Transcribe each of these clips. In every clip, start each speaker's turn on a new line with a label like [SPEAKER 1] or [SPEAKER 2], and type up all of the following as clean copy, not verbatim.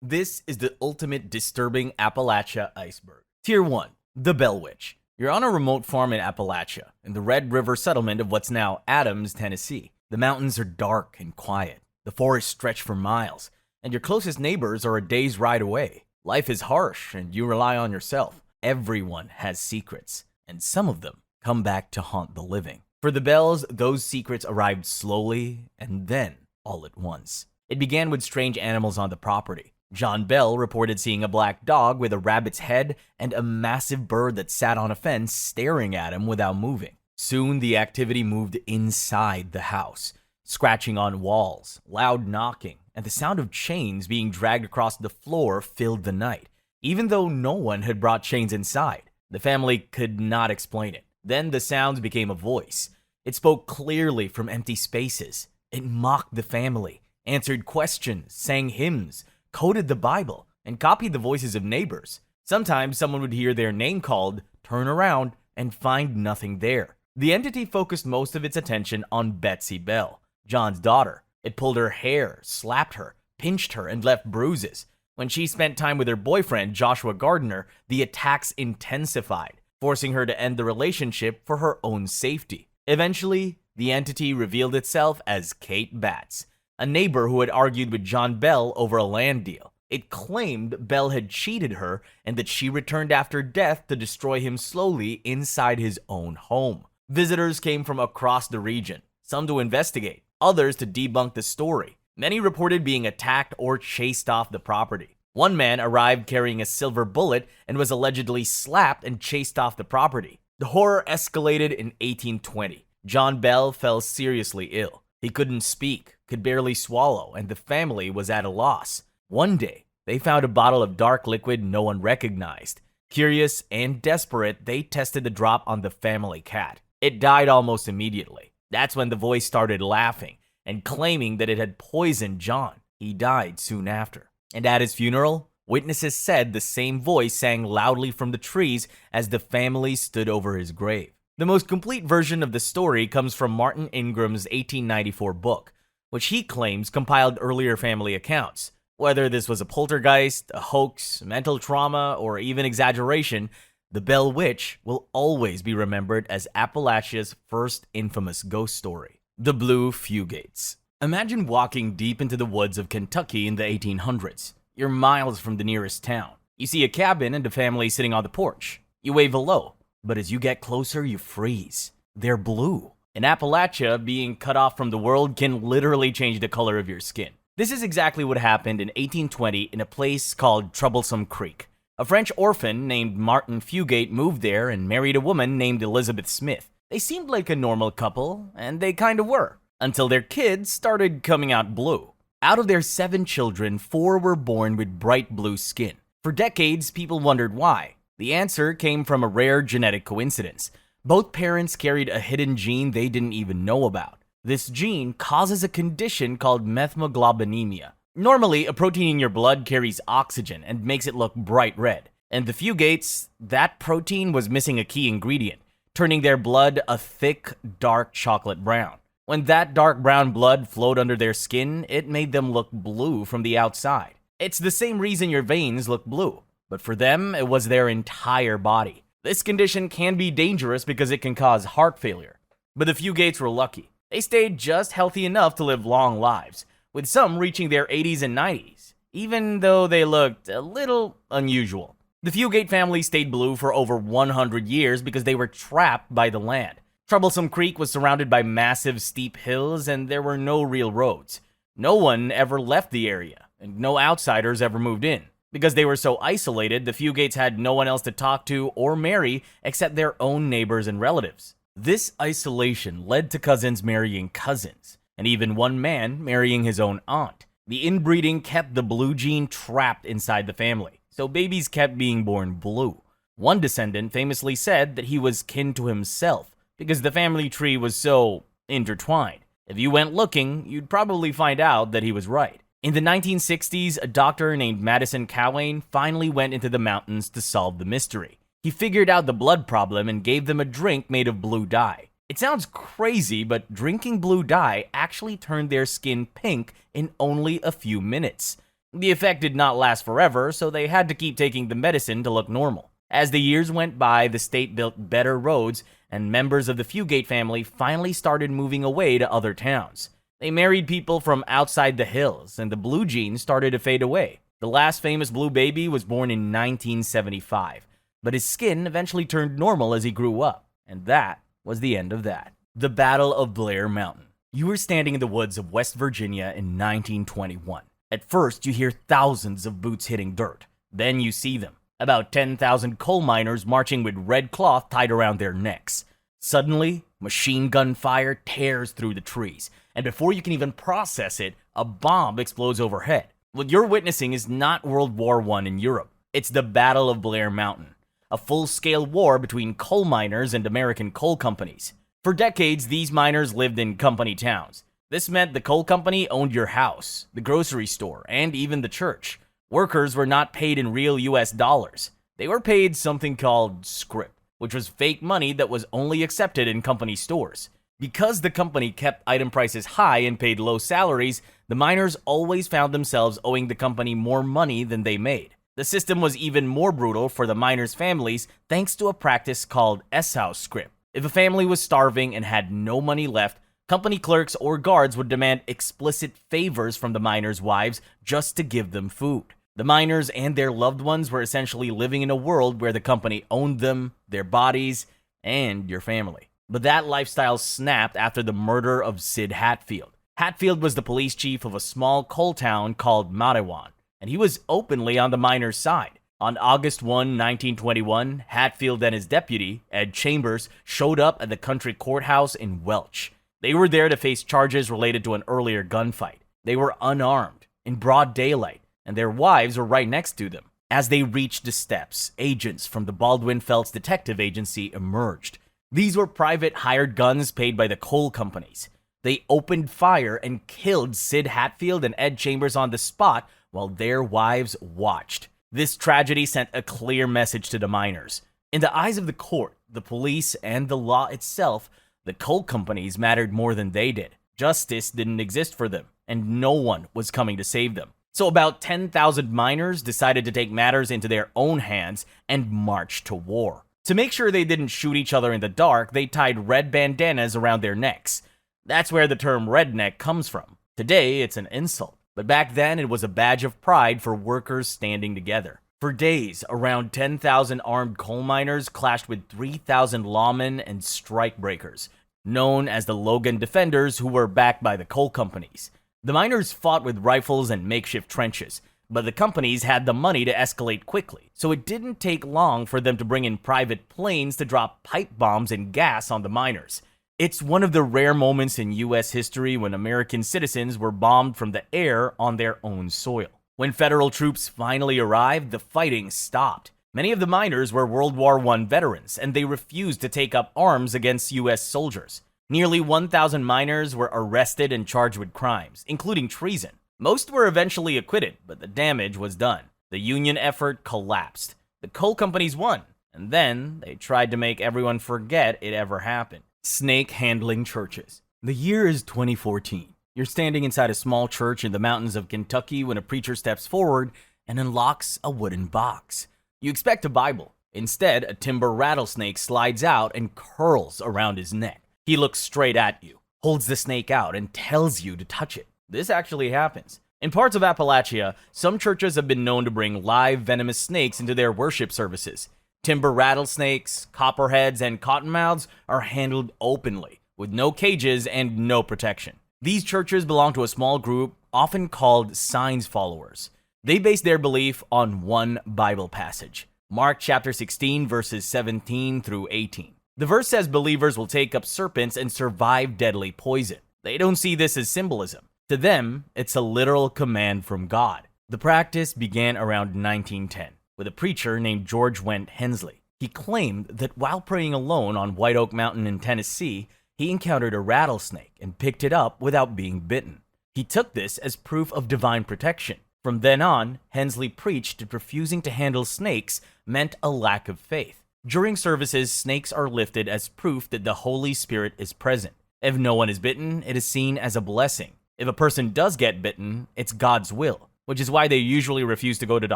[SPEAKER 1] This is the ultimate disturbing Appalachia iceberg. Tier 1. The Bell Witch. You're on a remote farm in Appalachia, in the Red River settlement of what's now Adams, Tennessee. The mountains are dark and quiet. The forests stretch for miles, and your closest neighbors are a day's ride away. Life is harsh, and you rely on yourself. Everyone has secrets, and some of them come back to haunt the living. For the Bells, those secrets arrived slowly, and then all at once. It began with strange animals on the property. John Bell reported seeing a black dog with a rabbit's head and a massive bird that sat on a fence staring at him without moving. Soon the activity moved inside the house. Scratching on walls, loud knocking, and the sound of chains being dragged across the floor filled the night. Even though no one had brought chains inside, the family could not explain it. Then the sounds became a voice. It spoke clearly from empty spaces. It mocked the family, answered questions, sang hymns, coded the Bible, and copied the voices of neighbors. Sometimes someone would hear their name called, turn around, and find nothing there. The entity focused most of its attention on Betsy Bell, John's daughter. It pulled her hair, slapped her, pinched her, and left bruises. When she spent time with her boyfriend, Joshua Gardner, the attacks intensified, forcing her to end the relationship for her own safety. Eventually, the entity revealed itself as Kate Batts, a neighbor who had argued with John Bell over a land deal. It claimed Bell had cheated her and that she returned after death to destroy him slowly inside his own home. Visitors came from across the region, some to investigate, others to debunk the story. Many reported being attacked or chased off the property. One man arrived carrying a silver bullet and was allegedly slapped and chased off the property. The horror escalated in 1820. John Bell fell seriously ill. He couldn't speak, could barely swallow, and the family was at a loss. One day, they found a bottle of dark liquid no one recognized. Curious and desperate, they tested the drop on the family cat. It died almost immediately. That's when the voice started laughing and claiming that it had poisoned John. He died soon after. And at his funeral, witnesses said the same voice sang loudly from the trees as the family stood over his grave. The most complete version of the story comes from Martin Ingram's 1894 book, which he claims compiled earlier family accounts. Whether this was a poltergeist, a hoax, mental trauma, or even exaggeration, the Bell Witch will always be remembered as Appalachia's first infamous ghost story. The Blue Fugates. Imagine walking deep into the woods of Kentucky in the 1800s. You're miles from the nearest town. You see a cabin and a family sitting on the porch. You wave hello, but as you get closer, you freeze. They're blue. In Appalachia, being cut off from the world can literally change the color of your skin. This is exactly what happened in 1820 in a place called Troublesome Creek. A French orphan named Martin Fugate moved there and married a woman named Elizabeth Smith. They seemed like a normal couple, and they kind of were, until their kids started coming out blue. Out of their 7 children, 4 were born with bright blue skin. For decades, people wondered why. The answer came from a rare genetic coincidence. Both parents carried a hidden gene they didn't even know about. This gene causes a condition called methemoglobinemia. Normally, a protein in your blood carries oxygen and makes it look bright red. And the Fugates, that protein was missing a key ingredient, turning their blood a thick, dark chocolate brown. When that dark brown blood flowed under their skin, it made them look blue from the outside. It's the same reason your veins look blue, but for them, it was their entire body. This condition can be dangerous because it can cause heart failure. But the Fugates were lucky. They stayed just healthy enough to live long lives, with some reaching their 80s and 90s, even though they looked a little unusual. The Fugate family stayed blue for over 100 years because they were trapped by the land. Troublesome Creek was surrounded by massive steep hills and there were no real roads. No one ever left the area, and no outsiders ever moved in. Because they were so isolated, the Fugates had no one else to talk to or marry except their own neighbors and relatives. This isolation led to cousins marrying cousins, and even one man marrying his own aunt. The inbreeding kept the blue gene trapped inside the family, so babies kept being born blue. One descendant famously said that he was kin to himself because the family tree was so intertwined. If you went looking, you'd probably find out that he was right. In the 1960s, a doctor named Madison Cowain finally went into the mountains to solve the mystery. He figured out the blood problem and gave them a drink made of blue dye. It sounds crazy, but drinking blue dye actually turned their skin pink in only a few minutes. The effect did not last forever, so they had to keep taking the medicine to look normal. As the years went by, the state built better roads, and members of the Fugate family finally started moving away to other towns. They married people from outside the hills, and the blue genes started to fade away. The last famous blue baby was born in 1975, but his skin eventually turned normal as he grew up, and that was the end of that. The Battle of Blair Mountain. You were standing in the woods of West Virginia in 1921. At first, you hear thousands of boots hitting dirt. Then you see them. About 10,000 coal miners marching with red cloth tied around their necks. Suddenly, machine gun fire tears through the trees, and before you can even process it, a bomb explodes overhead. What you're witnessing is not World War I in Europe. It's the Battle of Blair Mountain, a full-scale war between coal miners and American coal companies. For decades, these miners lived in company towns. This meant the coal company owned your house, the grocery store, and even the church. Workers were not paid in real US dollars. They were paid something called scrip, which was fake money that was only accepted in company stores. Because the company kept item prices high and paid low salaries, the miners always found themselves owing the company more money than they made. The system was even more brutal for the miners' families thanks to a practice called S-house scrip. If a family was starving and had no money left, company clerks or guards would demand explicit favors from the miners' wives just to give them food. The miners and their loved ones were essentially living in a world where the company owned them, their bodies, and your family. But that lifestyle snapped after the murder of Sid Hatfield. Hatfield was the police chief of a small coal town called Matewan, and he was openly on the miners' side. On August 1, 1921, Hatfield and his deputy, Ed Chambers, showed up at the country courthouse in Welch. They were there to face charges related to an earlier gunfight. They were unarmed, in broad daylight, and their wives were right next to them. As they reached the steps, agents from the Baldwin Felts Detective Agency emerged. These were private hired guns paid by the coal companies. They opened fire and killed Sid Hatfield and Ed Chambers on the spot while their wives watched. This tragedy sent a clear message to the miners. In the eyes of the court, the police, and the law itself, the coal companies mattered more than they did. Justice didn't exist for them, and no one was coming to save them. So about 10,000 miners decided to take matters into their own hands and march to war. To make sure they didn't shoot each other in the dark, they tied red bandanas around their necks. That's where the term redneck comes from. Today, it's an insult. But back then, it was a badge of pride for workers standing together. For days, around 10,000 armed coal miners clashed with 3,000 lawmen and strikebreakers, known as the Logan Defenders, who were backed by the coal companies. The miners fought with rifles and makeshift trenches, but the companies had the money to escalate quickly, so it didn't take long for them to bring in private planes to drop pipe bombs and gas on the miners. It's one of the rare moments in U.S. history when American citizens were bombed from the air on their own soil. When federal troops finally arrived, the fighting stopped. Many of the miners were World War I veterans, and they refused to take up arms against U.S. soldiers. Nearly 1,000 miners were arrested and charged with crimes, including treason. Most were eventually acquitted, but the damage was done. The Union effort collapsed. The coal companies won, and then they tried to make everyone forget it ever happened. Snake handling churches. The year is 2014. You're standing inside a small church in the mountains of Kentucky when a preacher steps forward and unlocks a wooden box. You expect a Bible. Instead, a timber rattlesnake slides out and curls around his neck. He looks straight at you, holds the snake out, and tells you to touch it. This actually happens. In parts of Appalachia, some churches have been known to bring live venomous snakes into their worship services. Timber rattlesnakes, copperheads, and cottonmouths are handled openly, with no cages and no protection. These churches belong to a small group, often called signs followers. They base their belief on one Bible passage, Mark chapter 16, verses 17 through 18. The verse says believers will take up serpents and survive deadly poison. They don't see this as symbolism. To them, it's a literal command from God. The practice began around 1910. With a preacher named George Went Hensley. He claimed that while praying alone on White Oak Mountain in Tennessee, he encountered a rattlesnake and picked it up without being bitten. He took this as proof of divine protection. From then on, Hensley preached that refusing to handle snakes meant a lack of faith. During services, snakes are lifted as proof that the Holy Spirit is present. If no one is bitten, it is seen as a blessing. If a person does get bitten, it's God's will. which is why they usually refuse to go to the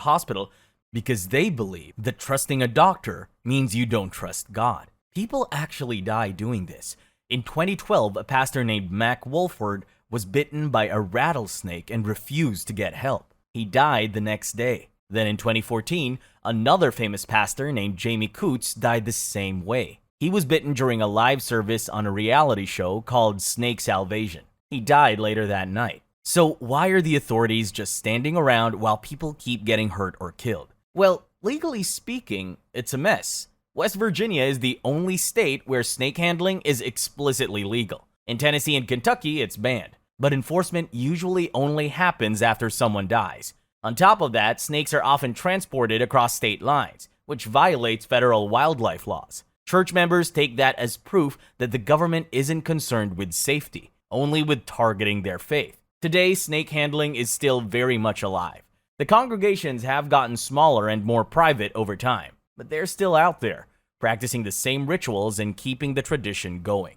[SPEAKER 1] hospital, because they believe that trusting a doctor means you don't trust God. People actually die doing this. In 2012, a pastor named Mac Wolford was bitten by a rattlesnake and refused to get help. He died the next day. Then in 2014, another famous pastor named Jamie Coots died the same way. He was bitten during a live service on a reality show called Snake Salvation. He died later that night. So why are the authorities just standing around while people keep getting hurt or killed? Well, legally speaking, it's a mess. West Virginia is the only state where snake handling is explicitly legal. In Tennessee and Kentucky, it's banned, but enforcement usually only happens after someone dies. On top of that, snakes are often transported across state lines, which violates federal wildlife laws. Church members take that as proof that the government isn't concerned with safety, only with targeting their faith. Today, snake handling is still very much alive. The congregations have gotten smaller and more private over time, but they're still out there, practicing the same rituals and keeping the tradition going.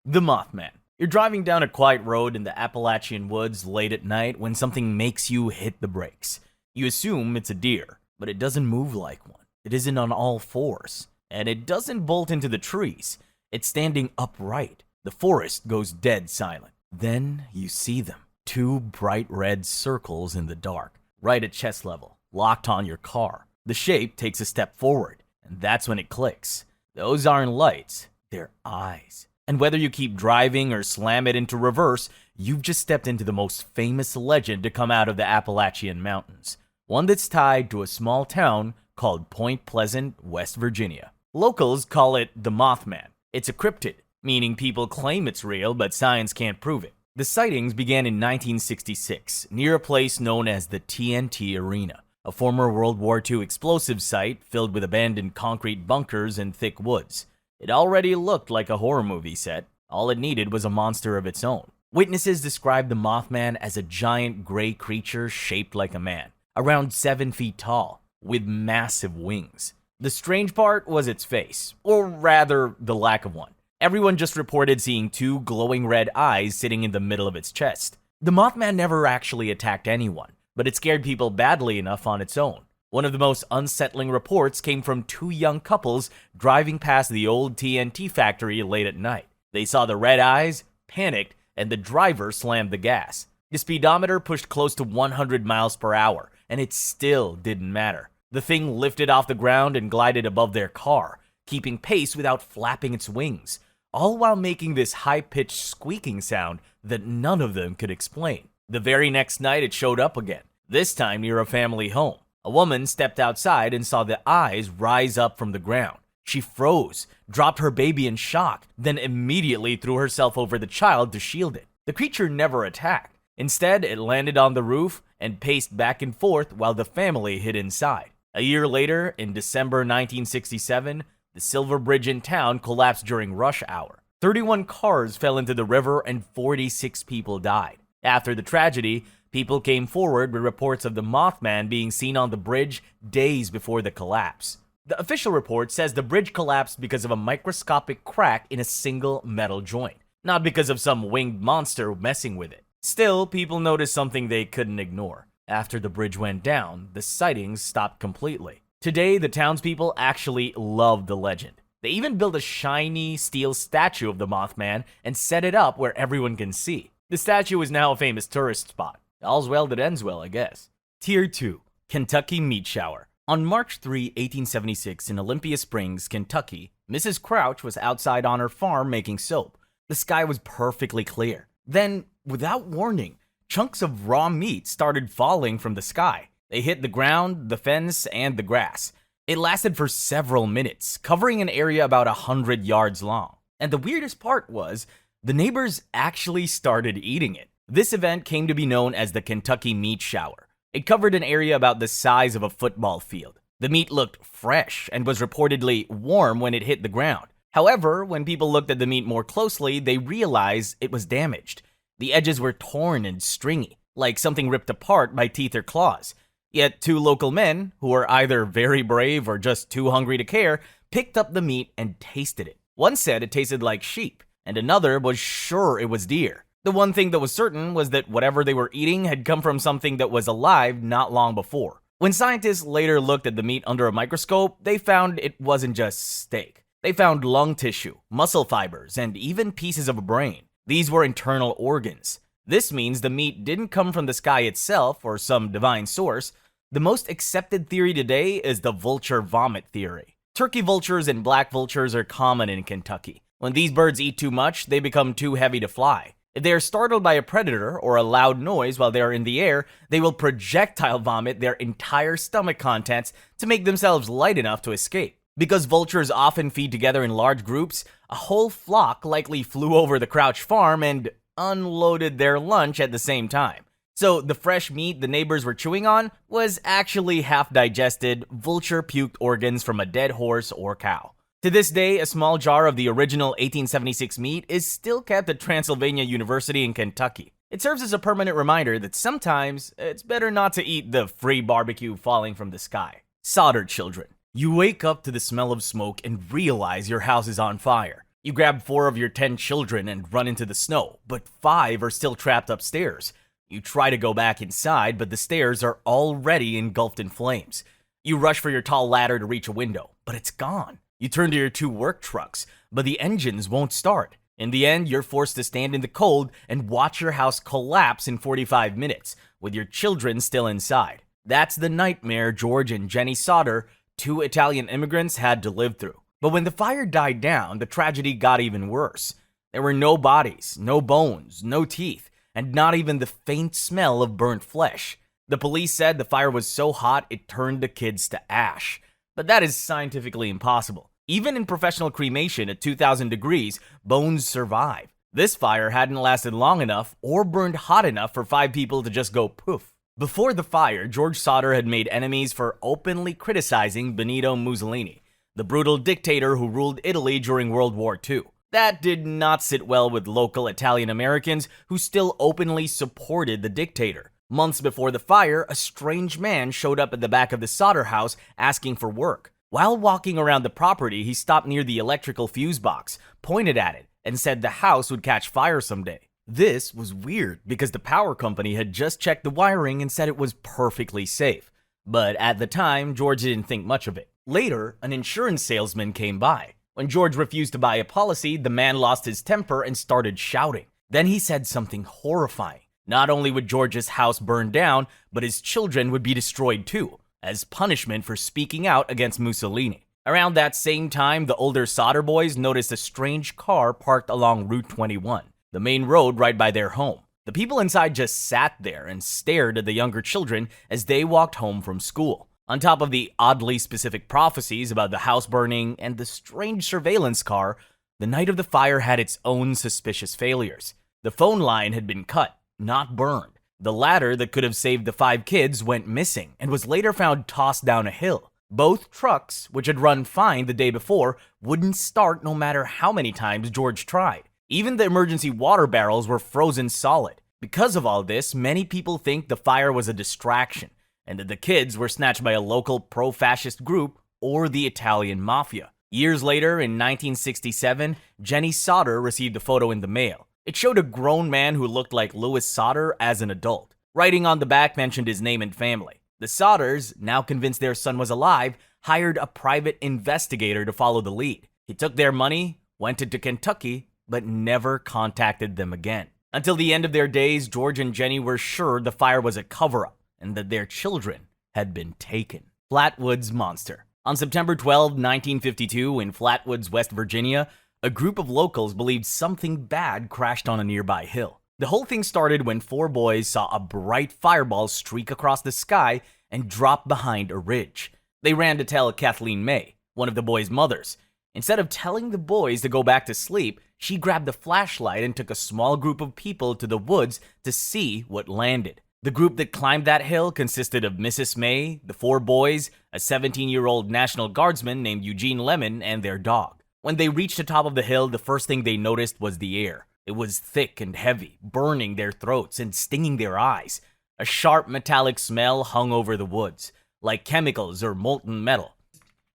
[SPEAKER 1] The Mothman. You're driving down a quiet road in the Appalachian woods late at night when something makes you hit the brakes. You assume it's a deer, but it doesn't move like one. It isn't on all fours, and it doesn't bolt into the trees. It's standing upright. The forest goes dead silent. Then you see them. Two bright red circles in the dark, right at chest level, locked on your car. The shape takes a step forward, and that's when it clicks. Those aren't lights, they're eyes. And whether you keep driving or slam it into reverse, you've just stepped into the most famous legend to come out of the Appalachian Mountains. One that's tied to a small town called Point Pleasant, West Virginia. Locals call it the Mothman. It's a cryptid, meaning people claim it's real, but science can't prove it. The sightings began in 1966, near a place known as the TNT Arena, a former World War II explosive site filled with abandoned concrete bunkers and thick woods. It already looked like a horror movie set. All it needed was a monster of its own. Witnesses described the Mothman as a giant gray creature shaped like a man, around 7 feet tall, with massive wings. The strange part was its face, or rather, the lack of one. Everyone just reported seeing two glowing red eyes sitting in the middle of its chest. The Mothman never actually attacked anyone, but it scared people badly enough on its own. One of the most unsettling reports came from two young couples driving past the old TNT factory late at night. They saw the red eyes, panicked, and the driver slammed the gas. The speedometer pushed close to 100 miles per hour, and it still didn't matter. The thing lifted off the ground and glided above their car, keeping pace without flapping its wings, all while making this high-pitched squeaking sound that none of them could explain. The very next night it showed up again, this time near a family home. A woman stepped outside and saw the eyes rise up from the ground. She froze, dropped her baby in shock, then immediately threw herself over the child to shield it. The creature never attacked. Instead, it landed on the roof and paced back and forth while the family hid inside. A year later, in December 1967, the Silver Bridge in town collapsed during rush hour. 31 cars fell into the river and 46 people died. After the tragedy, people came forward with reports of the Mothman being seen on the bridge days before the collapse. The official report says the bridge collapsed because of a microscopic crack in a single metal joint, not because of some winged monster messing with it. Still, people noticed something they couldn't ignore. After the bridge went down, the sightings stopped completely. Today, the townspeople actually love the legend. They even built a shiny steel statue of the Mothman and set it up where everyone can see. The statue is now a famous tourist spot. All's well that ends well, I guess. Tier 2. Kentucky Meat Shower. On March 3, 1876, in Olympia Springs, Kentucky, Mrs. Crouch was outside on her farm making soap. The sky was perfectly clear. Then, without warning, chunks of raw meat started falling from the sky. They hit the ground, the fence, and the grass. It lasted for several minutes, covering an area about 100 yards long. And the weirdest part was, the neighbors actually started eating it. This event came to be known as the Kentucky Meat Shower. It covered an area about the size of a football field. The meat looked fresh and was reportedly warm when it hit the ground. However, when people looked at the meat more closely, they realized it was damaged. The edges were torn and stringy, like something ripped apart by teeth or claws. Yet two local men, who were either very brave or just too hungry to care, picked up the meat and tasted it. One said it tasted like sheep, and another was sure it was deer. The one thing that was certain was that whatever they were eating had come from something that was alive not long before. When scientists later looked at the meat under a microscope, they found it wasn't just steak. They found lung tissue, muscle fibers, and even pieces of a brain. These were internal organs. This means the meat didn't come from the sky itself or some divine source. The most accepted theory today is the vulture vomit theory. Turkey vultures and black vultures are common in Kentucky. When these birds eat too much, they become too heavy to fly. If they are startled by a predator or a loud noise while they are in the air, they will projectile vomit their entire stomach contents to make themselves light enough to escape. Because vultures often feed together in large groups, a whole flock likely flew over the Crouch farm and unloaded their lunch at the same time. So the fresh meat the neighbors were chewing on was actually half-digested, vulture-puked organs from a dead horse or cow. To this day, a small jar of the original 1876 meat is still kept at Transylvania University in Kentucky. It serves as a permanent reminder that sometimes it's better not to eat the free barbecue falling from the sky. Sodder Children. You wake up to the smell of smoke and realize your house is on fire. You grab 4 of your 10 children and run into the snow, but 5 are still trapped upstairs. You try to go back inside, but the stairs are already engulfed in flames. You rush for your tall ladder to reach a window, but it's gone. You turn to your 2 work trucks, but the engines won't start. In the end, you're forced to stand in the cold and watch your house collapse in 45 minutes, with your children still inside. That's the nightmare George and Jenny Sodder, 2 Italian immigrants, had to live through. But when the fire died down, the tragedy got even worse. There were no bodies, no bones, no teeth, and not even the faint smell of burnt flesh. The police said the fire was so hot it turned the kids to ash. But that is scientifically impossible. Even in professional cremation at 2,000 degrees, bones survive. This fire hadn't lasted long enough or burned hot enough for 5 people to just go poof. Before the fire, George Sodder had made enemies for openly criticizing Benito Mussolini, the brutal dictator who ruled Italy during World War II. That did not sit well with local Italian Americans who still openly supported the dictator. Months before the fire, a strange man showed up at the back of the Sodder house asking for work. While walking around the property, he stopped near the electrical fuse box, pointed at it, and said the house would catch fire someday. This was weird because the power company had just checked the wiring and said it was perfectly safe. But at the time, George didn't think much of it. Later, an insurance salesman came by. When George refused to buy a policy, the man lost his temper and started shouting. Then he said something horrifying. Not only would George's house burn down, but his children would be destroyed too, as punishment for speaking out against Mussolini. Around that same time, the older Sodder boys noticed a strange car parked along Route 21, the main road right by their home. The people inside just sat there and stared at the younger children as they walked home from school. On top of the oddly specific prophecies about the house burning and the strange surveillance car, the night of the fire had its own suspicious failures. The phone line had been cut, not burned. The ladder that could have saved the 5 kids went missing and was later found tossed down a hill. Both trucks, which had run fine the day before, wouldn't start no matter how many times George tried. Even the emergency water barrels were frozen solid. Because of all this, many people think the fire was a distraction and that the kids were snatched by a local pro-fascist group or the Italian mafia. Years later, in 1967, Jenny Sodder received a photo in the mail. It showed a grown man who looked like Louis Sodder as an adult. Writing on the back mentioned his name and family. The Sodders, now convinced their son was alive, hired a private investigator to follow the lead. He took their money, went into Kentucky, but never contacted them again. Until the end of their days, George and Jenny were sure the fire was a cover-up and that their children had been taken. Flatwoods Monster. On September 12, 1952, in Flatwoods, West Virginia, a group of locals believed something bad crashed on a nearby hill. The whole thing started when 4 boys saw a bright fireball streak across the sky and drop behind a ridge. They ran to tell Kathleen May, one of the boys' mothers. Instead of telling the boys to go back to sleep, she grabbed a flashlight and took a small group of people to the woods to see what landed. The group that climbed that hill consisted of Mrs. May, the 4 boys, a 17-year-old National Guardsman named Eugene Lemon, and their dog. When they reached the top of the hill, the first thing they noticed was the air. It was thick and heavy, burning their throats and stinging their eyes. A sharp metallic smell hung over the woods, like chemicals or molten metal.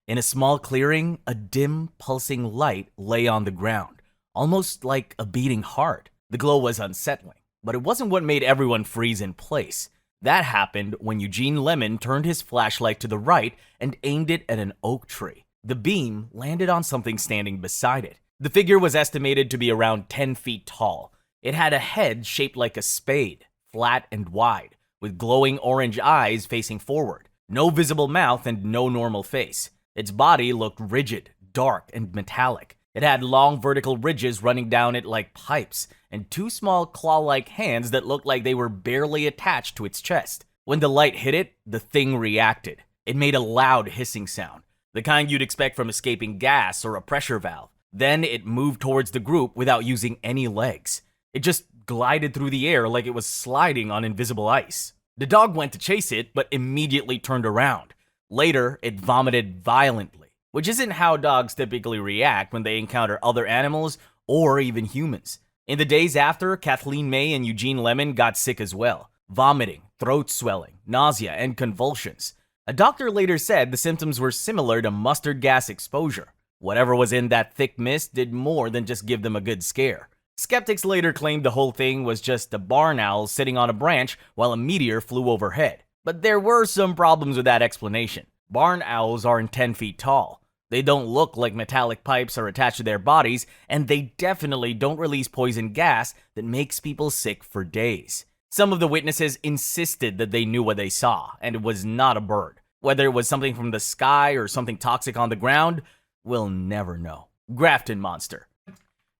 [SPEAKER 1] In a small clearing, a dim, pulsing light lay on the ground, almost like a beating heart. The glow was unsettling, but it wasn't what made everyone freeze in place. That happened when Eugene Lemon turned his flashlight to the right and aimed it at an oak tree. The beam landed on something standing beside it. The figure was estimated to be around 10 feet tall. It had a head shaped like a spade, flat and wide, with glowing orange eyes facing forward, no visible mouth and no normal face. Its body looked rigid, dark, and metallic. It had long vertical ridges running down it like pipes, and two small claw-like hands that looked like they were barely attached to its chest. When the light hit it, the thing reacted. It made a loud hissing sound, the kind you'd expect from escaping gas or a pressure valve. Then it moved towards the group without using any legs. It just glided through the air like it was sliding on invisible ice. The dog went to chase it, but immediately turned around. Later, it vomited violently, which isn't how dogs typically react when they encounter other animals or even humans. In the days after, Kathleen May and Eugene Lemon got sick as well. Vomiting, throat swelling, nausea, and convulsions. A doctor later said the symptoms were similar to mustard gas exposure. Whatever was in that thick mist did more than just give them a good scare. Skeptics later claimed the whole thing was just a barn owl sitting on a branch while a meteor flew overhead. But there were some problems with that explanation. Barn owls aren't 10 feet tall. They don't look like metallic pipes are attached to their bodies, and they definitely don't release poison gas that makes people sick for days. Some of the witnesses insisted that they knew what they saw, and it was not a bird. Whether it was something from the sky or something toxic on the ground, we'll never know. Grafton Monster.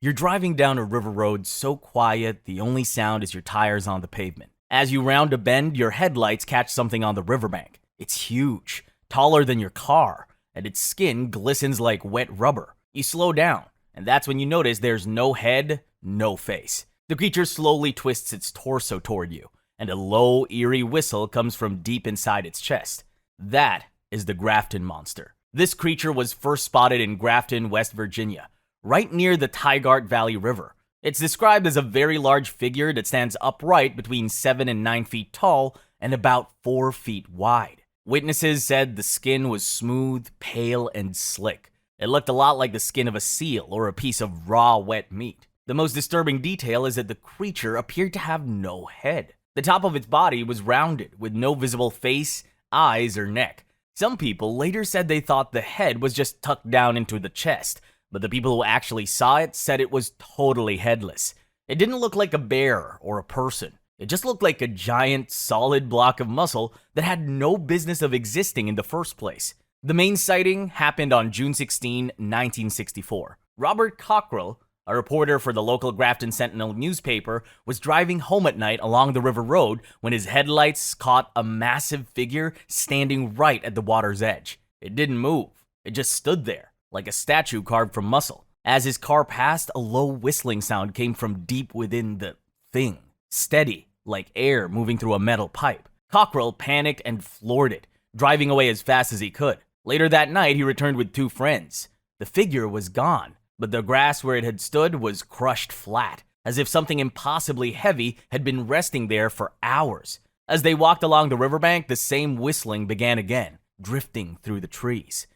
[SPEAKER 1] You're driving down a river road so quiet, the only sound is your tires on the pavement. As you round a bend, your headlights catch something on the riverbank. It's huge, taller than your car, and its skin glistens like wet rubber. You slow down, and that's when you notice there's no head, no face. The creature slowly twists its torso toward you, and a low, eerie whistle comes from deep inside its chest. That is the Grafton Monster. This creature was first spotted in Grafton, West Virginia, right near the Tygart Valley River. It's described as a very large figure that stands upright between 7 and 9 feet tall and about 4 feet wide. Witnesses said the skin was smooth, pale, and slick. It looked a lot like the skin of a seal or a piece of raw, wet meat. The most disturbing detail is that the creature appeared to have no head. The top of its body was rounded, with no visible face, eyes, or neck. Some people later said they thought the head was just tucked down into the chest, but the people who actually saw it said it was totally headless. It didn't look like a bear or a person. It just looked like a giant, solid block of muscle that had no business of existing in the first place. The main sighting happened on June 16, 1964. Robert Cockrell, a reporter for the local Grafton Sentinel newspaper, was driving home at night along the river road when his headlights caught a massive figure standing right at the water's edge. It didn't move. It just stood there, like a statue carved from muscle. As his car passed, a low whistling sound came from deep within the thing, steady, like air moving through a metal pipe. Cockrell panicked and floored it, driving away as fast as he could. Later that night, he returned with 2 friends. The figure was gone, but the grass where it had stood was crushed flat, as if something impossibly heavy had been resting there for hours. As they walked along the riverbank, the same whistling began again, drifting through the trees.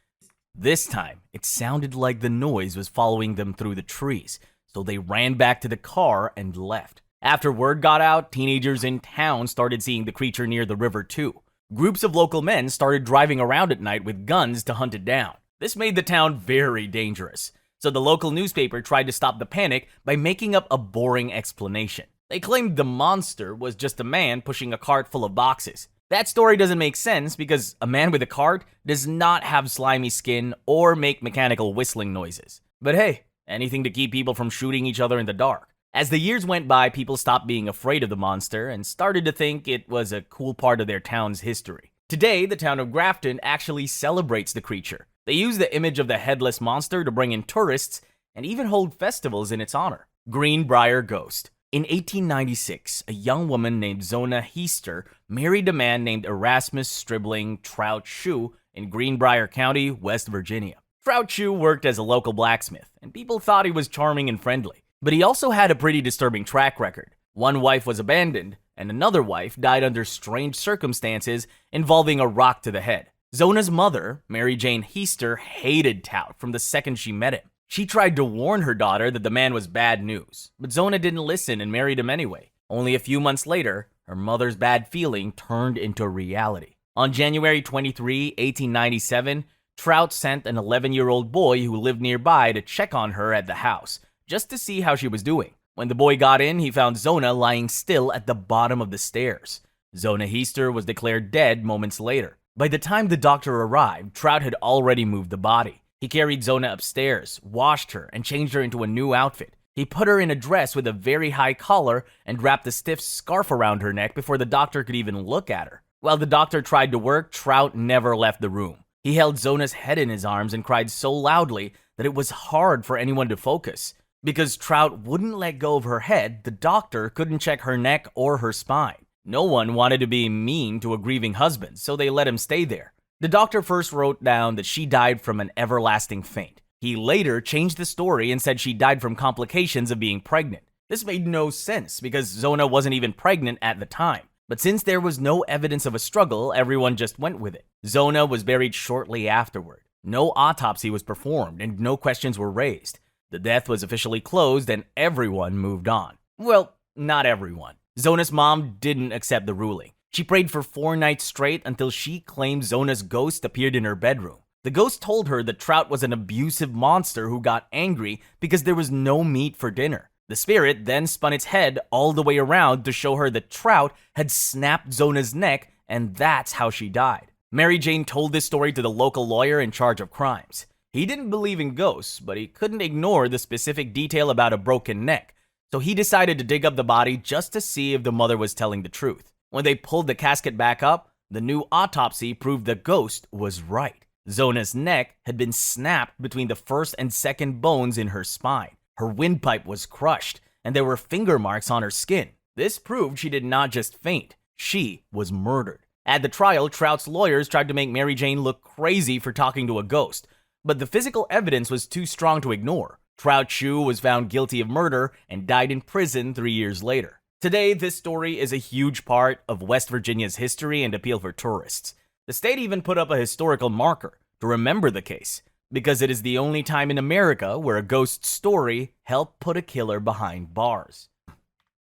[SPEAKER 1] This time, it sounded like the noise was following them through the trees, so they ran back to the car and left. After word got out, teenagers in town started seeing the creature near the river too. Groups of local men started driving around at night with guns to hunt it down. This made the town very dangerous, so the local newspaper tried to stop the panic by making up a boring explanation. They claimed the monster was just a man pushing a cart full of boxes. That story doesn't make sense because a man with a cart does not have slimy skin or make mechanical whistling noises. But hey, anything to keep people from shooting each other in the dark. As the years went by, people stopped being afraid of the monster and started to think it was a cool part of their town's history. Today, the town of Grafton actually celebrates the creature. They use the image of the headless monster to bring in tourists and even hold festivals in its honor. Greenbrier Ghost. In 1896, a young woman named Zona Heister married a man named Erasmus Stribling Trout Shoe in Greenbrier County, West Virginia. Trout Shoe worked as a local blacksmith, and people thought he was charming and friendly. But he also had a pretty disturbing track record. One wife was abandoned, and another wife died under strange circumstances involving a rock to the head. Zona's mother, Mary Jane Heister, hated Tout from the second she met him. She tried to warn her daughter that the man was bad news, but Zona didn't listen and married him anyway. Only a few months later, her mother's bad feeling turned into reality. On January 23, 1897, Trout sent an 11-year-old boy who lived nearby to check on her at the house, just to see how she was doing. When the boy got in, he found Zona lying still at the bottom of the stairs. Zona Heaster was declared dead moments later. By the time the doctor arrived, Trout had already moved the body. He carried Zona upstairs, washed her, and changed her into a new outfit. He put her in a dress with a very high collar and wrapped a stiff scarf around her neck before the doctor could even look at her. While the doctor tried to work, Trout never left the room. He held Zona's head in his arms and cried so loudly that it was hard for anyone to focus. Because Trout wouldn't let go of her head, the doctor couldn't check her neck or her spine. No one wanted to be mean to a grieving husband, so they let him stay there. The doctor first wrote down that she died from an everlasting faint. He later changed the story and said she died from complications of being pregnant. This made no sense because Zona wasn't even pregnant at the time. But since there was no evidence of a struggle, everyone just went with it. Zona was buried shortly afterward. No autopsy was performed and no questions were raised. The death was officially closed and everyone moved on. Well, not everyone. Zona's mom didn't accept the ruling. She prayed for 4 nights straight until she claimed Zona's ghost appeared in her bedroom. The ghost told her that Trout was an abusive monster who got angry because there was no meat for dinner. The spirit then spun its head all the way around to show her that Trout had snapped Zona's neck, and that's how she died. Mary Jane told this story to the local lawyer in charge of crimes. He didn't believe in ghosts, but he couldn't ignore the specific detail about a broken neck, so he decided to dig up the body just to see if the mother was telling the truth. When they pulled the casket back up, the new autopsy proved the ghost was right. Zona's neck had been snapped between the first and second bones in her spine. Her windpipe was crushed, and there were finger marks on her skin. This proved she did not just faint, she was murdered. At the trial, Trout's lawyers tried to make Mary Jane look crazy for talking to a ghost, but the physical evidence was too strong to ignore. Trout Chu was found guilty of murder and died in prison 3 years later. Today, this story is a huge part of West Virginia's history and appeal for tourists. The state even put up a historical marker to remember the case, because it is the only time in America where a ghost story helped put a killer behind bars.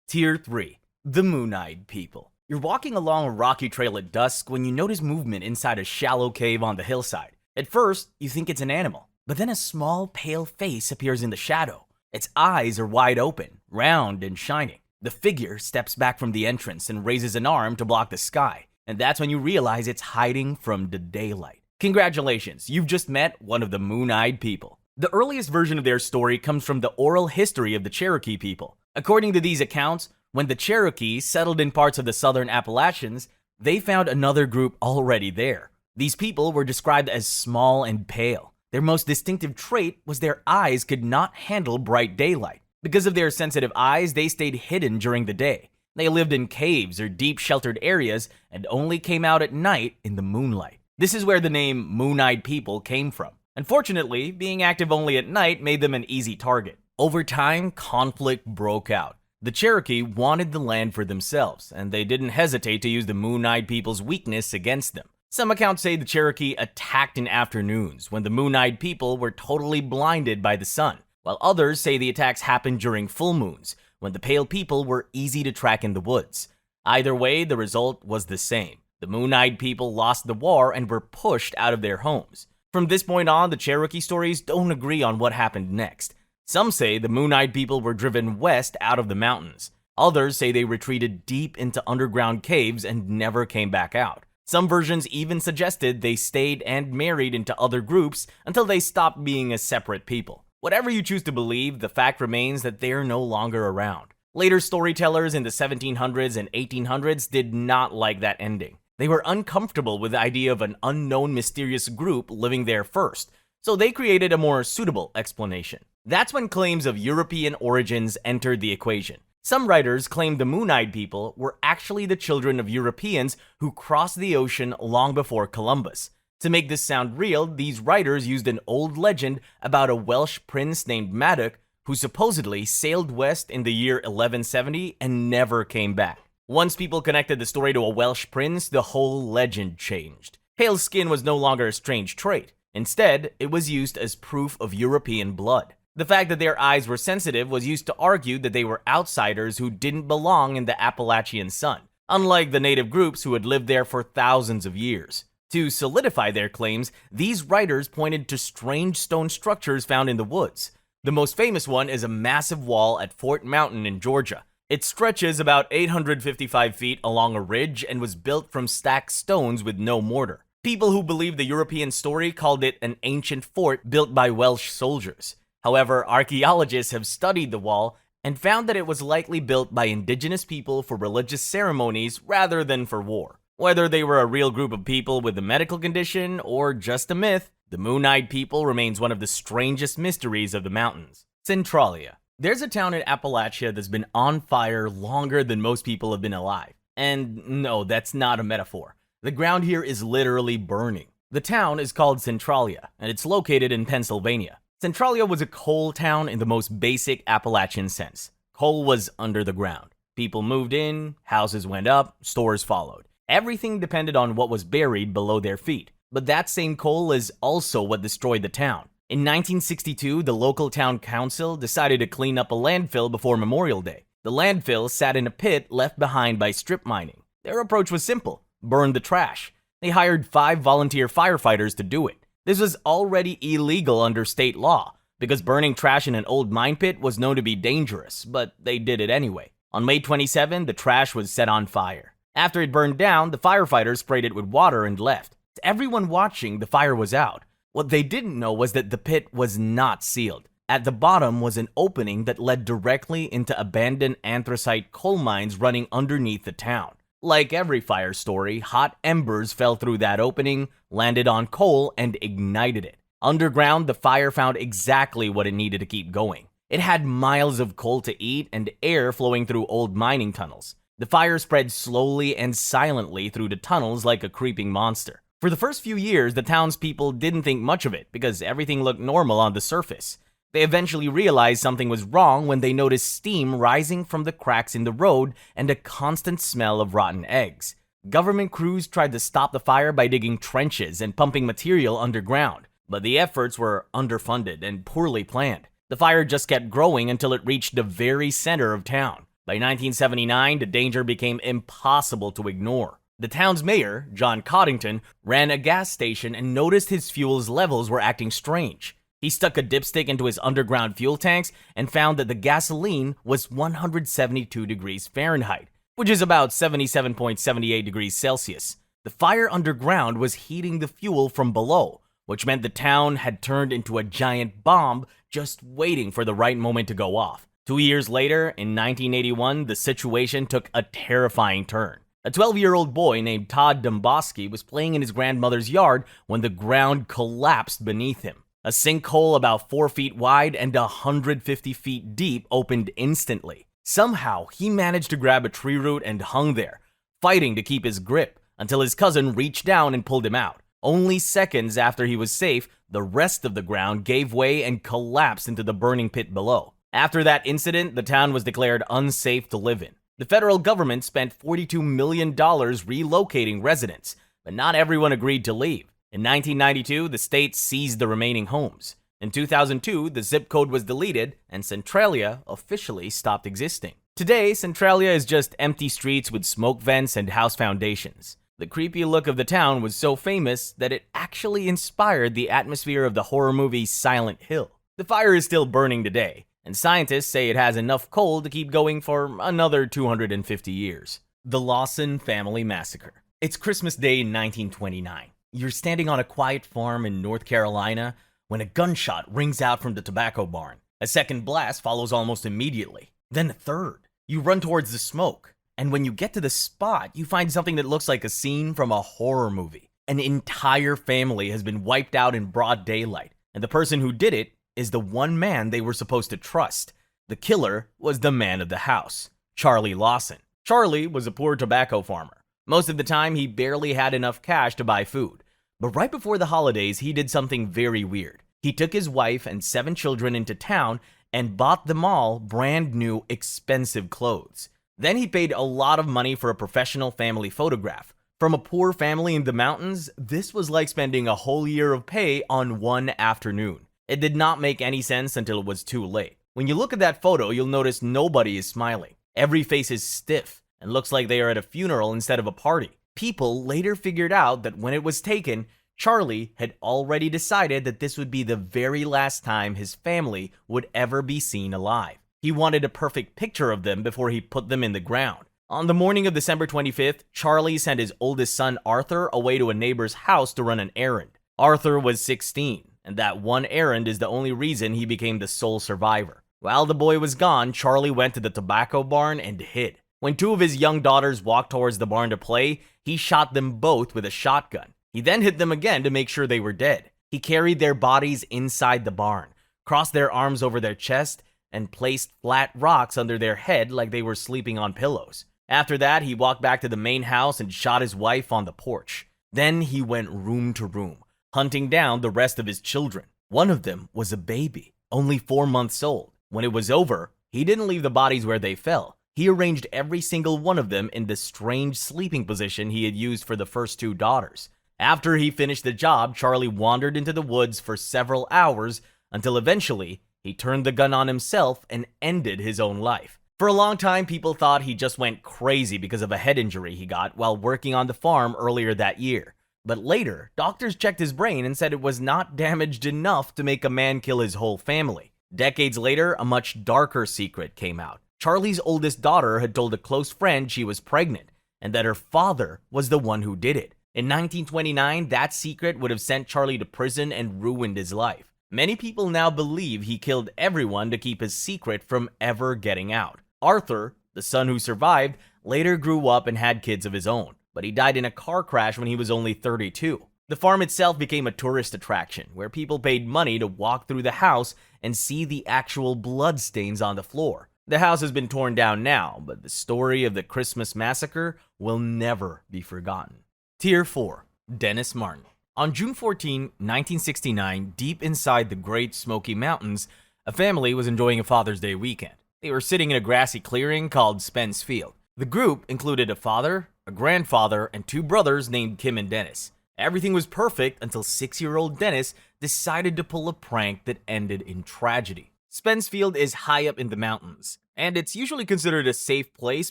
[SPEAKER 1] Tier 3. The Moon-Eyed People. You're walking along a rocky trail at dusk when you notice movement inside a shallow cave on the hillside. At first, you think it's an animal, but then a small, pale face appears in the shadow. Its eyes are wide open, round and shining. The figure steps back from the entrance and raises an arm to block the sky, and that's when you realize it's hiding from the daylight. Congratulations, you've just met one of the Moon-Eyed People. The earliest version of their story comes from the oral history of the Cherokee people. According to these accounts, when the Cherokee settled in parts of the southern Appalachians, they found another group already there. These people were described as small and pale. Their most distinctive trait was their eyes could not handle bright daylight. Because of their sensitive eyes, they stayed hidden during the day. They lived in caves or deep sheltered areas and only came out at night in the moonlight. This is where the name Moon-Eyed People came from. Unfortunately, being active only at night made them an easy target. Over time, conflict broke out. The Cherokee wanted the land for themselves, and they didn't hesitate to use the Moon-Eyed People's weakness against them. Some accounts say the Cherokee attacked in afternoons when the Moon-Eyed People were totally blinded by the sun, while others say the attacks happened during full moons, when the pale people were easy to track in the woods. Either way, the result was the same. The Moon-Eyed People lost the war and were pushed out of their homes. From this point on, the Cherokee stories don't agree on what happened next. Some say the Moon-Eyed People were driven west out of the mountains. Others say they retreated deep into underground caves and never came back out. Some versions even suggested they stayed and married into other groups until they stopped being a separate people. Whatever you choose to believe, the fact remains that they are no longer around. Later storytellers in the 1700s and 1800s did not like that ending. They were uncomfortable with the idea of an unknown mysterious group living there first, so they created a more suitable explanation. That's when claims of European origins entered the equation. Some writers claimed the Moon-Eyed People were actually the children of Europeans who crossed the ocean long before Columbus. To make this sound real, these writers used an old legend about a Welsh prince named Massacre who supposedly sailed west in the year 1170 and never came back. Once people connected the story to a Welsh prince, the whole legend changed. Pale skin was no longer a strange trait. Instead, it was used as proof of European blood. The fact that their eyes were sensitive was used to argue that they were outsiders who didn't belong in the Appalachian sun, unlike the native groups who had lived there for thousands of years. To solidify their claims, these writers pointed to strange stone structures found in the woods. The most famous one is a massive wall at Fort Mountain in Georgia. It stretches about 855 feet along a ridge and was built from stacked stones with no mortar. People who believe the European story called it an ancient fort built by Welsh soldiers. However, archaeologists have studied the wall and found that it was likely built by indigenous people for religious ceremonies rather than for war. Whether they were a real group of people with a medical condition or just a myth, the Moon-Eyed People remains one of the strangest mysteries of the mountains. Centralia. There's a town in Appalachia that's been on fire longer than most people have been alive. And no, that's not a metaphor. The ground here is literally burning. The town is called Centralia, and it's located in Pennsylvania. Centralia was a coal town in the most basic Appalachian sense. Coal was under the ground. People moved in, houses went up, stores followed. Everything depended on what was buried below their feet. But that same coal is also what destroyed the town. In 1962, the local town council decided to clean up a landfill before Memorial Day. The landfill sat in a pit left behind by strip mining. Their approach was simple: burn the trash. They hired 5 volunteer firefighters to do it. This was already illegal under state law, because burning trash in an old mine pit was known to be dangerous, but they did it anyway. On May 27, the trash was set on fire. After it burned down, the firefighters sprayed it with water and left. To everyone watching, the fire was out. What they didn't know was that the pit was not sealed. At the bottom was an opening that led directly into abandoned anthracite coal mines running underneath the town. Like every fire story, hot embers fell through that opening, landed on coal, and ignited it. Underground, the fire found exactly what it needed to keep going. It had miles of coal to eat and air flowing through old mining tunnels. The fire spread slowly and silently through the tunnels like a creeping monster. For the first few years, the townspeople didn't think much of it because everything looked normal on the surface. They eventually realized something was wrong when they noticed steam rising from the cracks in the road and a constant smell of rotten eggs. Government crews tried to stop the fire by digging trenches and pumping material underground, but the efforts were underfunded and poorly planned. The fire just kept growing until it reached the very center of town. By 1979, the danger became impossible to ignore. The town's mayor, John Coddington, ran a gas station and noticed his fuel's levels were acting strange. He stuck a dipstick into his underground fuel tanks and found that the gasoline was 172 degrees Fahrenheit, which is about 77.78 degrees Celsius. The fire underground was heating the fuel from below, which meant the town had turned into a giant bomb just waiting for the right moment to go off. 2 years later, in 1981, the situation took a terrifying turn. A 12-year-old boy named Todd Domboski was playing in his grandmother's yard when the ground collapsed beneath him. A sinkhole about 4 feet wide and 150 feet deep opened instantly. Somehow, he managed to grab a tree root and hung there, fighting to keep his grip, until his cousin reached down and pulled him out. Only seconds after he was safe, the rest of the ground gave way and collapsed into the burning pit below. After that incident, the town was declared unsafe to live in. The federal government spent $42 million relocating residents, but not everyone agreed to leave. In 1992, the state seized the remaining homes. In 2002, the zip code was deleted, and Centralia officially stopped existing. Today, Centralia is just empty streets with smoke vents and house foundations. The creepy look of the town was so famous that it actually inspired the atmosphere of the horror movie Silent Hill. The fire is still burning today, and scientists say it has enough coal to keep going for another 250 years. The Lawson Family Massacre. It's Christmas Day in 1929. You're standing on a quiet farm in North Carolina when a gunshot rings out from the tobacco barn. A second blast follows almost immediately. Then a third. You run towards the smoke, and when you get to the spot, you find something that looks like a scene from a horror movie. An entire family has been wiped out in broad daylight, and the person who did it is the one man they were supposed to trust. The killer was the man of the house, Charlie Lawson. Charlie was a poor tobacco farmer. Most of the time, he barely had enough cash to buy food. But right before the holidays, he did something very weird. He took his wife and 7 children into town and bought them all brand new, expensive clothes. Then he paid a lot of money for a professional family photograph. From a poor family in the mountains, this was like spending a whole year of pay on one afternoon. It did not make any sense until it was too late. When you look at that photo, you'll notice nobody is smiling. Every face is stiff and looks like they are at a funeral instead of a party. People later figured out that when it was taken, Charlie had already decided that this would be the very last time his family would ever be seen alive. He wanted a perfect picture of them before he put them in the ground. On the morning of December 25th, Charlie sent his oldest son Arthur away to a neighbor's house to run an errand. Arthur was 16, and that one errand is the only reason he became the sole survivor. While the boy was gone, Charlie went to the tobacco barn and hid. When two of his young daughters walked towards the barn to play, he shot them both with a shotgun. He then hit them again to make sure they were dead. He carried their bodies inside the barn, crossed their arms over their chest, and placed flat rocks under their head like they were sleeping on pillows. After that, he walked back to the main house and shot his wife on the porch. Then he went room to room, hunting down the rest of his children. One of them was a baby, only 4 months old. When it was over, he didn't leave the bodies where they fell. He arranged every single one of them in the strange sleeping position he had used for the first two daughters. After he finished the job, Charlie wandered into the woods for several hours until eventually he turned the gun on himself and ended his own life. For a long time, people thought he just went crazy because of a head injury he got while working on the farm earlier that year. But later, doctors checked his brain and said it was not damaged enough to make a man kill his whole family. Decades later, a much darker secret came out. Charlie's oldest daughter had told a close friend she was pregnant and that her father was the one who did it. In 1929, that secret would have sent Charlie to prison and ruined his life. Many people now believe he killed everyone to keep his secret from ever getting out. Arthur, the son who survived, later grew up and had kids of his own, but he died in a car crash when he was only 32. The farm itself became a tourist attraction where people paid money to walk through the house and see the actual bloodstains on the floor. The house has been torn down now, but the story of the Christmas Massacre will never be forgotten. Tier 4. Dennis Martin. On June 14, 1969, deep inside the Great Smoky Mountains, a family was enjoying a Father's Day weekend. They were sitting in a grassy clearing called Spence Field. The group included a father, a grandfather, and two brothers named Kim and Dennis. Everything was perfect until 6-year-old Dennis decided to pull a prank that ended in tragedy. Spence Field is high up in the mountains, and it's usually considered a safe place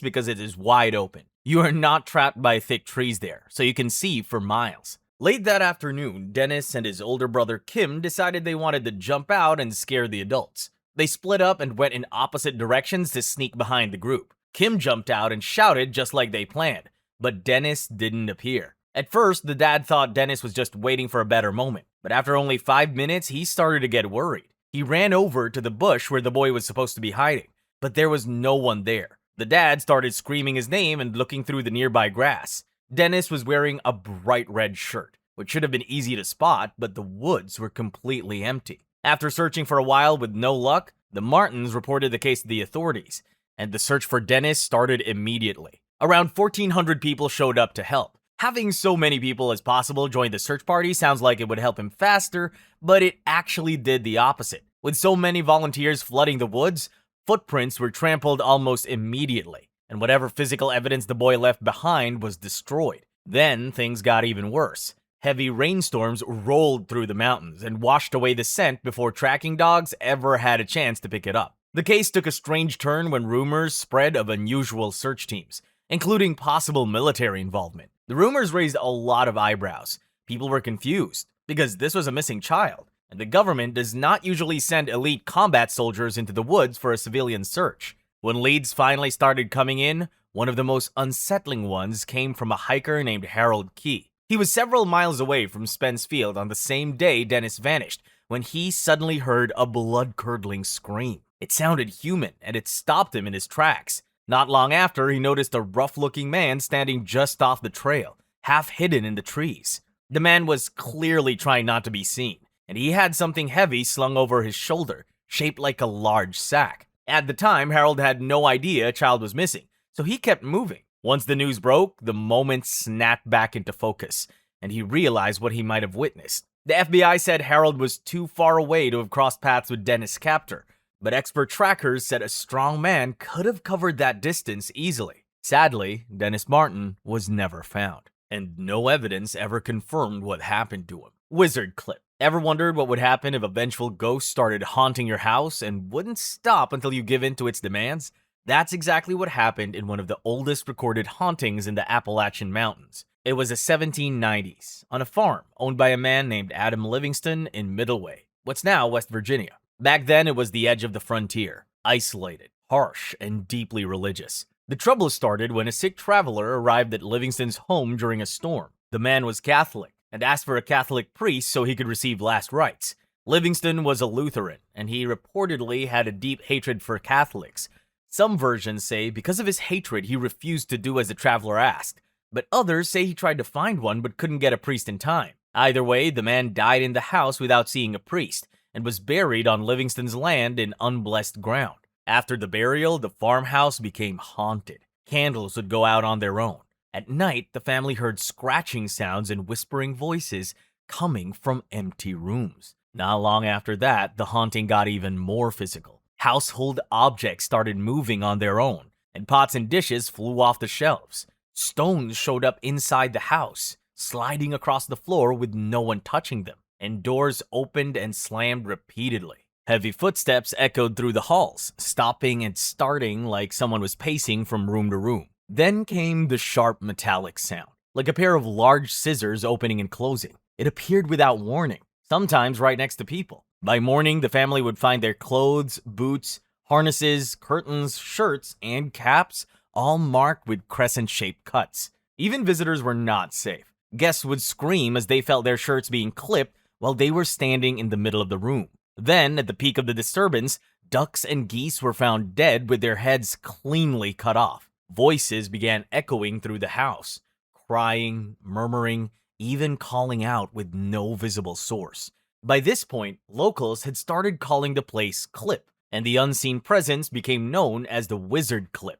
[SPEAKER 1] because it is wide open. You are not trapped by thick trees there, so you can see for miles. Late that afternoon, Dennis and his older brother Kim decided they wanted to jump out and scare the adults. They split up and went in opposite directions to sneak behind the group. Kim jumped out and shouted just like they planned, but Dennis didn't appear. At first, the dad thought Dennis was just waiting for a better moment, but after only 5 minutes, he started to get worried. He ran over to the bush where the boy was supposed to be hiding, but there was no one there. The dad started screaming his name and looking through the nearby grass. Dennis was wearing a bright red shirt, which should have been easy to spot, but the woods were completely empty. After searching for a while with no luck, the Martins reported the case to the authorities, and the search for Dennis started immediately. Around 1,400 people showed up to help. Having so many people as possible join the search party sounds like it would help him faster, but it actually did the opposite. With so many volunteers flooding the woods, footprints were trampled almost immediately, and whatever physical evidence the boy left behind was destroyed. Then things got even worse. Heavy rainstorms rolled through the mountains and washed away the scent before tracking dogs ever had a chance to pick it up. The case took a strange turn when rumors spread of unusual search teams, including possible military involvement. The rumors raised a lot of eyebrows. People were confused because this was a missing child, and the government does not usually send elite combat soldiers into the woods for a civilian search. When leads finally started coming in, one of the most unsettling ones came from a hiker named Harold Key. He was several miles away from Spence Field on the same day Dennis vanished, when he suddenly heard a blood-curdling scream. It sounded human, and it stopped him in his tracks. Not long after, he noticed a rough-looking man standing just off the trail, half hidden in the trees. The man was clearly trying not to be seen, and he had something heavy slung over his shoulder, shaped like a large sack. At the time, Harold had no idea a child was missing, so he kept moving. Once the news broke, the moment snapped back into focus, and he realized what he might have witnessed. The FBI said Harold was too far away to have crossed paths with Dennis' captor, but expert trackers said a strong man could have covered that distance easily. Sadly, Dennis Martin was never found, and no evidence ever confirmed what happened to him. Wizard clip. Ever wondered what would happen if a vengeful ghost started haunting your house and wouldn't stop until you give in to its demands? That's exactly what happened in one of the oldest recorded hauntings in the Appalachian Mountains. It was the 1790s, on a farm owned by a man named Adam Livingston in Middleway, what's now West Virginia. Back then, it was the edge of the frontier, isolated, harsh, and deeply religious. The trouble started when a sick traveler arrived at Livingston's home during a storm. The man was Catholic and asked for a Catholic priest so he could receive last rites. Livingston was a Lutheran, and he reportedly had a deep hatred for Catholics. Some versions say because of his hatred he refused to do as the traveler asked, but others say he tried to find one but couldn't get a priest in time. Either way, the man died in the house without seeing a priest, and was buried on Livingston's land in unblessed ground. After the burial, the farmhouse became haunted. Candles would go out on their own. At night, the family heard scratching sounds and whispering voices coming from empty rooms. Not long after that, the haunting got even more physical. Household objects started moving on their own, and pots and dishes flew off the shelves. Stones showed up inside the house, sliding across the floor with no one touching them, and doors opened and slammed repeatedly. Heavy footsteps echoed through the halls, stopping and starting like someone was pacing from room to room. Then came the sharp metallic sound, like a pair of large scissors opening and closing. It appeared without warning, sometimes right next to people. By morning, the family would find their clothes, boots, harnesses, curtains, shirts, and caps all marked with crescent-shaped cuts. Even visitors were not safe. Guests would scream as they felt their shirts being clipped while they were standing in the middle of the room. Then, at the peak of the disturbance, ducks and geese were found dead with their heads cleanly cut off. Voices began echoing through the house, crying, murmuring, even calling out with no visible source. By this point, locals had started calling the place Clip, and the unseen presence became known as the Wizard Clip.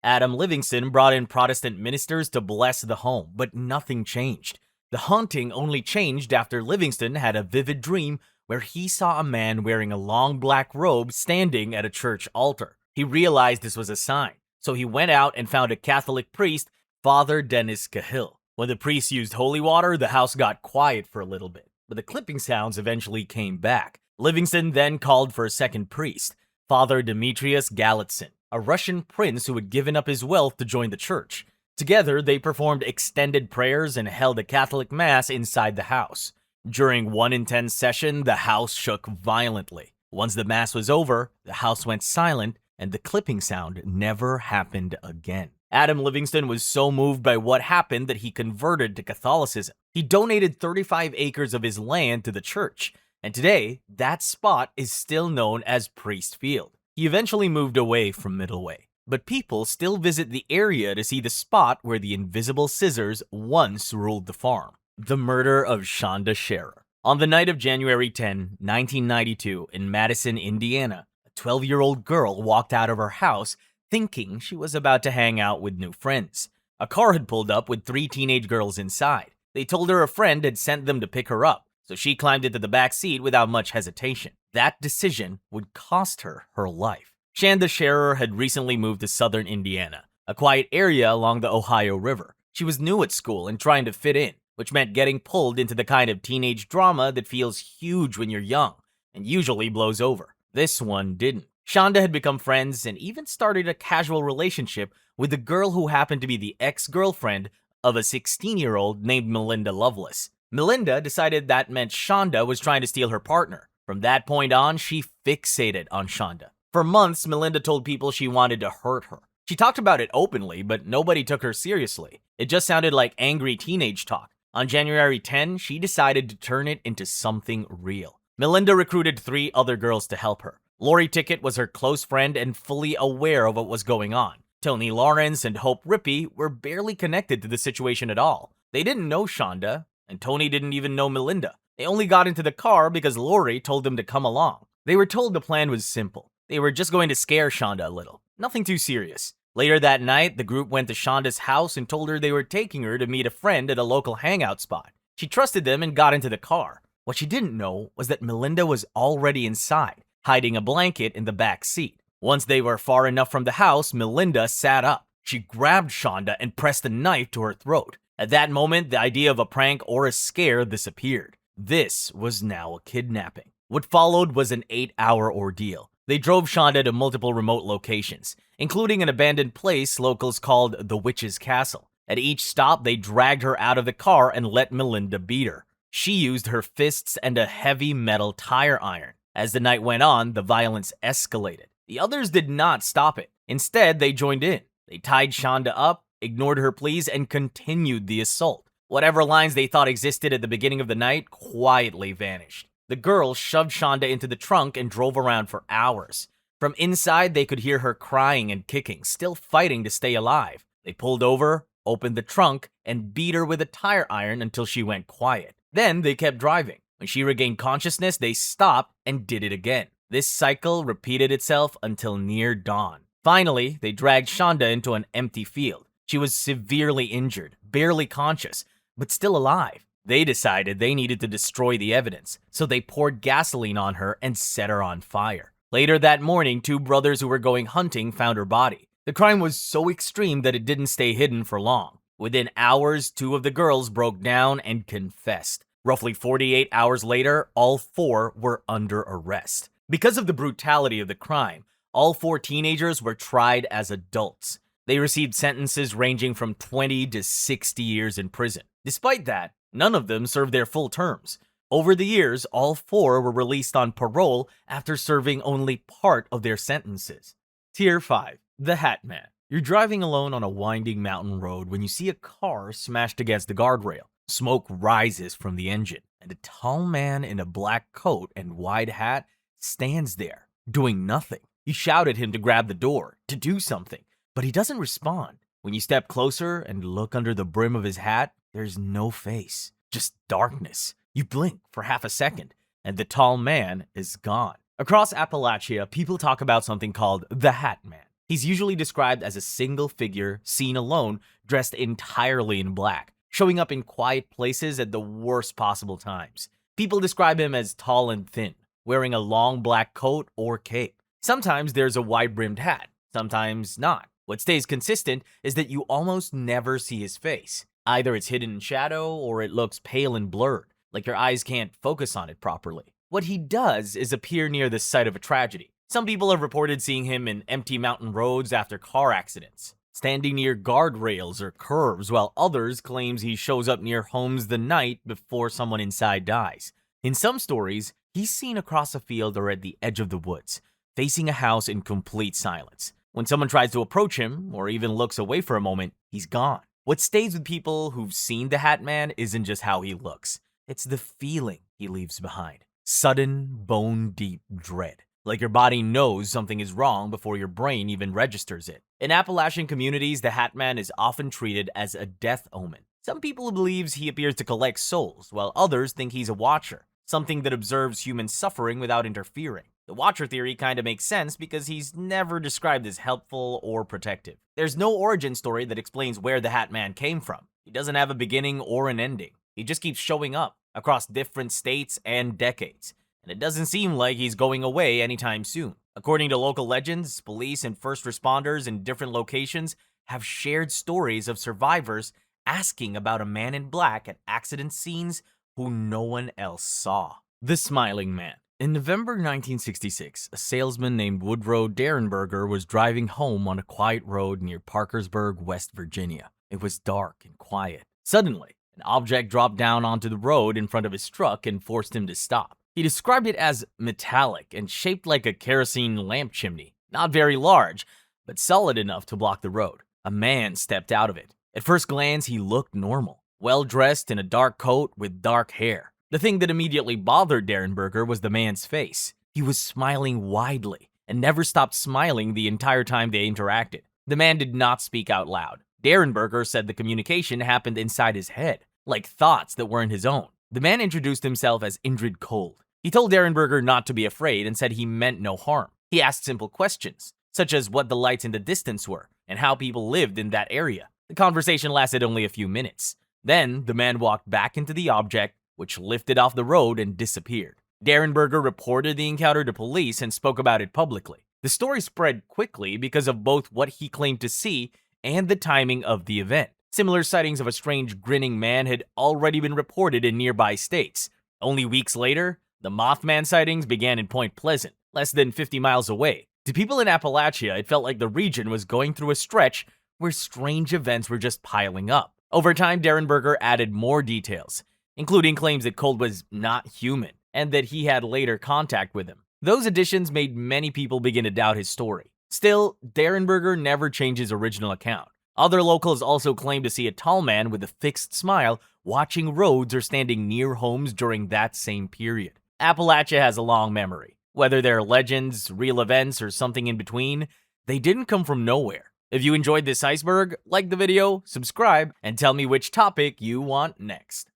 [SPEAKER 1] Adam Livingston brought in Protestant ministers to bless the home, but nothing changed. The haunting only changed after Livingston had a vivid dream where he saw a man wearing a long black robe standing at a church altar. He realized this was a sign, so he went out and found a Catholic priest, Father Dennis Cahill. When the priest used holy water, the house got quiet for a little bit, but the clipping sounds eventually came back. Livingston then called for a second priest, Father Demetrius Galitzin, a Russian prince who had given up his wealth to join the church. Together, they performed extended prayers and held a Catholic mass inside the house. During one intense session, the house shook violently. Once the mass was over, the house went silent, and the clipping sound never happened again. Adam Livingston was so moved by what happened that he converted to Catholicism. He donated 35 acres of his land to the church, and today, that spot is still known as Priest Field. He eventually moved away from Middleway, but people still visit the area to see the spot where the invisible scissors once ruled the farm. The murder of Shanda Scherer. On the night of January 10, 1992, in Madison, Indiana, a 12-year-old girl walked out of her house thinking she was about to hang out with new friends. A car had pulled up with 3 teenage girls inside. They told her a friend had sent them to pick her up, so she climbed into the back seat without much hesitation. That decision would cost her her life. Shanda Scherer had recently moved to southern Indiana, a quiet area along the Ohio River. She was new at school and trying to fit in, which meant getting pulled into the kind of teenage drama that feels huge when you're young and usually blows over. This one didn't. Shanda had become friends and even started a casual relationship with the girl who happened to be the ex-girlfriend of a 16-year-old named Melinda Lovelace. Melinda decided that meant Shanda was trying to steal her partner. From that point on, she fixated on Shanda. For months, Melinda told people she wanted to hurt her. She talked about it openly, but nobody took her seriously. It just sounded like angry teenage talk. On January 10, she decided to turn it into something real. Melinda recruited 3 other girls to help her. Lori Tickett was her close friend and fully aware of what was going on. Tony Lawrence and Hope Rippey were barely connected to the situation at all. They didn't know Shanda, and Tony didn't even know Melinda. They only got into the car because Lori told them to come along. They were told the plan was simple. They were just going to scare Shanda a little. Nothing too serious. Later that night, the group went to Shanda's house and told her they were taking her to meet a friend at a local hangout spot. She trusted them and got into the car. What she didn't know was that Melinda was already inside, hiding a blanket in the back seat. Once they were far enough from the house, Melinda sat up. She grabbed Shanda and pressed a knife to her throat. At that moment, the idea of a prank or a scare disappeared. This was now a kidnapping. What followed was an 8-hour ordeal. They drove Shanda to multiple remote locations, including an abandoned place locals called the Witch's Castle. At each stop, they dragged her out of the car and let Melinda beat her. She used her fists and a heavy metal tire iron. As the night went on, the violence escalated. The others did not stop it. Instead, they joined in. They tied Shanda up, ignored her pleas, and continued the assault. Whatever lines they thought existed at the beginning of the night quietly vanished. The girls shoved Shanda into the trunk and drove around for hours. From inside, they could hear her crying and kicking, still fighting to stay alive. They pulled over, opened the trunk, and beat her with a tire iron until she went quiet. Then they kept driving. When she regained consciousness, they stopped and did it again. This cycle repeated itself until near dawn. Finally, they dragged Shanda into an empty field. She was severely injured, barely conscious, but still alive. They decided they needed to destroy the evidence, so they poured gasoline on her and set her on fire. Later that morning, 2 brothers who were going hunting found her body. The crime was so extreme that it didn't stay hidden for long. Within hours, 2 of the girls broke down and confessed. Roughly 48 hours later, all 4 were under arrest. Because of the brutality of the crime, all 4 teenagers were tried as adults. They received sentences ranging from 20 to 60 years in prison. Despite that, none of them served their full terms. Over the years, all 4 were released on parole after serving only part of their sentences. Tier 5. The Hat Man. You're driving alone on a winding mountain road when you see a car smashed against the guardrail. Smoke rises from the engine, and a tall man in a black coat and wide hat stands there, doing nothing. You shout at him to grab the door, to do something, but he doesn't respond. When you step closer and look under the brim of his hat, there's no face, just darkness. You blink for half a second, and the tall man is gone. Across Appalachia, people talk about something called the Hat Man. He's usually described as a single figure, seen alone, dressed entirely in black, showing up in quiet places at the worst possible times. People describe him as tall and thin, wearing a long black coat or cape. Sometimes there's a wide-brimmed hat, sometimes not. What stays consistent is that you almost never see his face. Either it's hidden in shadow or it looks pale and blurred, like your eyes can't focus on it properly. What he does is appear near the site of a tragedy. Some people have reported seeing him in empty mountain roads after car accidents, standing near guardrails or curves, while others claims he shows up near homes the night before someone inside dies. In some stories, he's seen across a field or at the edge of the woods, facing a house in complete silence. When someone tries to approach him, or even looks away for a moment, he's gone. What stays with people who've seen the Hat Man isn't just how he looks. It's the feeling he leaves behind. Sudden, bone-deep dread. Like your body knows something is wrong before your brain even registers it. In Appalachian communities, the Hat Man is often treated as a death omen. Some people believe he appears to collect souls, while others think he's a watcher, something that observes human suffering without interfering. The Watcher theory kind of makes sense because he's never described as helpful or protective. There's no origin story that explains where the Hat Man came from. He doesn't have a beginning or an ending. He just keeps showing up across different states and decades, and it doesn't seem like he's going away anytime soon. According to local legends, police and first responders in different locations have shared stories of survivors asking about a man in black at accident scenes who no one else saw. The Smiling Man. In November 1966, a salesman named Woodrow Derenberger was driving home on a quiet road near Parkersburg, West Virginia. It was dark and quiet. Suddenly, an object dropped down onto the road in front of his truck and forced him to stop. He described it as metallic and shaped like a kerosene lamp chimney. Not very large, but solid enough to block the road. A man stepped out of it. At first glance, he looked normal, well-dressed in a dark coat with dark hair. The thing that immediately bothered Derenberger was the man's face. He was smiling widely and never stopped smiling the entire time they interacted. The man did not speak out loud. Derenberger said the communication happened inside his head, like thoughts that weren't his own. The man introduced himself as Indrid Cold. He told Derenberger not to be afraid and said he meant no harm. He asked simple questions, such as what the lights in the distance were and how people lived in that area. The conversation lasted only a few minutes. Then, the man walked back into the object, which lifted off the road and disappeared. Derenberger reported the encounter to police and spoke about it publicly. The story spread quickly because of both what he claimed to see and the timing of the event. Similar sightings of a strange grinning man had already been reported in nearby states. Only weeks later, the Mothman sightings began in Point Pleasant, less than 50 miles away. To people in Appalachia, it felt like the region was going through a stretch where strange events were just piling up. Over time, Derenberger added more details, including claims that Cold was not human and that he had later contact with him. Those additions made many people begin to doubt his story. Still, Derenberger never changed his original account. Other locals also claim to see a tall man with a fixed smile watching roads or standing near homes during that same period. Appalachia has a long memory. Whether they're legends, real events, or something in between, they didn't come from nowhere. If you enjoyed this iceberg, like the video, subscribe, and tell me which topic you want next.